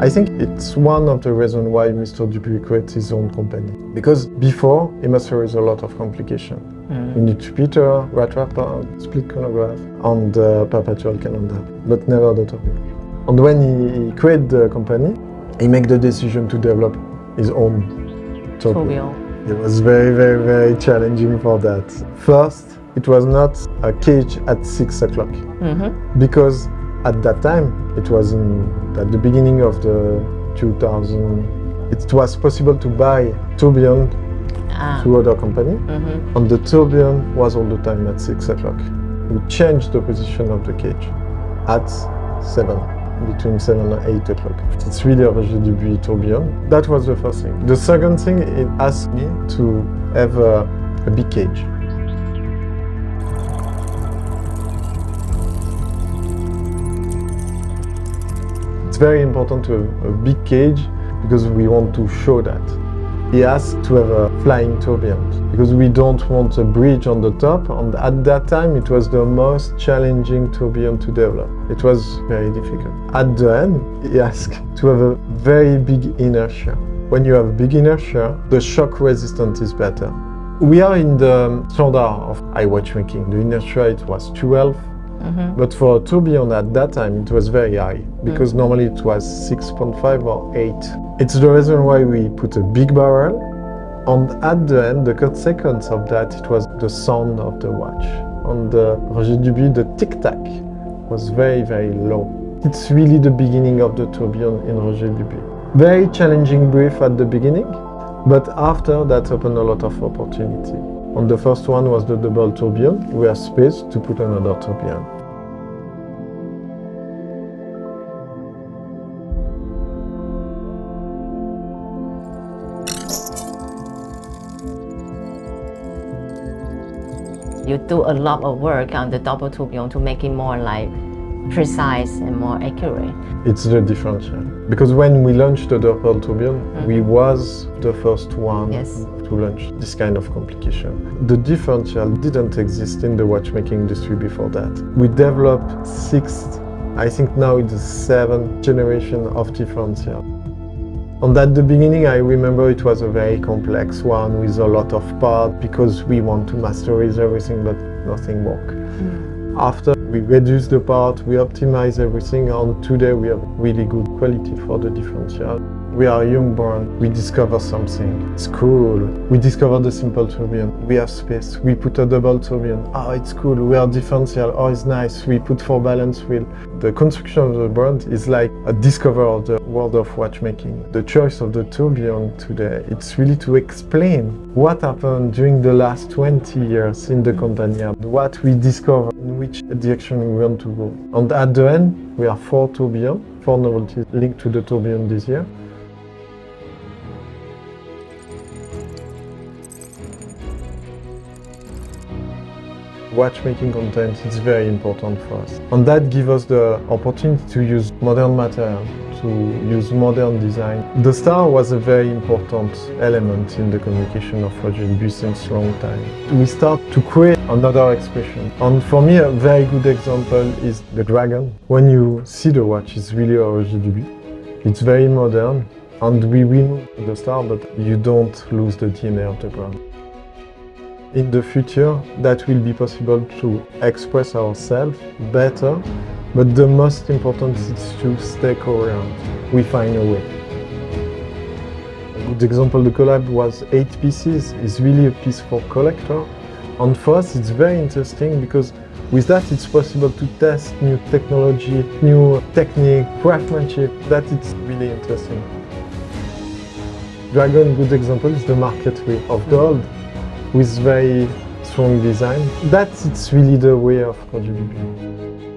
I think it's one of the reasons why Mr. Dupuy created his own company. Because before, he must there is a lot of complication. You need repeater, rat wrapper, split chronograph, and perpetual calendar, but never the tourbillon. And when he created the company, he made the decision to develop his own tourbillon. It was very, very, very challenging for that. First, it was not a cage at 6 o'clock. Because at that time, it was at the beginning of the 2000, it was possible to buy tourbillon to other company, and the tourbillon was all the time at 6 o'clock. We changed the position of the cage at 7, between 7 and 8 o'clock. It's really a Roger Dupuy tourbillon. That was the first thing. The second thing, it asked me to have a big cage. It's very important to have a big cage because we want to show that. He asked to have a flying tourbillon because we don't want a bridge on the top, and at that time it was the most challenging tourbillon to develop. It was very difficult. At the end, he asked to have a very big inertia. When you have big inertia, the shock resistance is better. We are in the standard of high watchmaking. The inertia, it was 12. But for a tourbillon at that time, it was very high because normally it was 6.5 or 8. It's the reason why we put a big barrel, and at the end, the consequence of that, it was the sound of the watch. On the Roger Dupuy, the tic-tac was very, very low. It's really the beginning of the tourbillon in Roger Dupuy. Very challenging brief at the beginning, but after that opened a lot of opportunity. And the first one was the double tourbillon. We have space to put another tourbillon. You do a lot of work on the double tourbillon to make it more like precise and more accurate. It's the differential. Because when we launched the double tourbillon, we was the first one to launch this kind of complication. The differential didn't exist in the watchmaking industry before that. We developed 6, I think now it's the 7th generation of differential. And at the beginning, I remember it was a very complex one with a lot of parts because we want to masterize everything, but nothing worked. After we reduced the part, we optimized everything, and today we have really good quality for the differential. We are a young brand, we discover something, it's cool. We discover the simple tourbillon, we have space, we put a double tourbillon, oh it's cool, we are differential, oh it's nice, we put 4 balance wheel. The construction of the brand is like a discovery of the world of watchmaking. The choice of the tourbillon today, it's really to explain what happened during the last 20 years in the company, what we discover, in which direction we want to go. And at the end, we have 4 tourbillons, 4 novelties linked to the tourbillon this year. Watchmaking content is very important for us. And that gives us the opportunity to use modern material, to use modern design. The star was a very important element in the communication of Roger Dupuy since a long time. We start to create another expression. And for me, a very good example is the dragon. When you see the watch, it's really a Roger Dupuy. It's very modern, and we remove the star, but you don't lose the DNA of the brand. In the future, that will be possible to express ourselves better, but the most important is to stay coherent. We find a way. A good example, the collab was 8 pieces. It's really a piece for collector. And for us, it's very interesting because with that, it's possible to test new technology, new technique, craftsmanship. That it's really interesting. Dragon, good example, is the market way of gold, with very strong design. That's really the way of Roger Dupuy.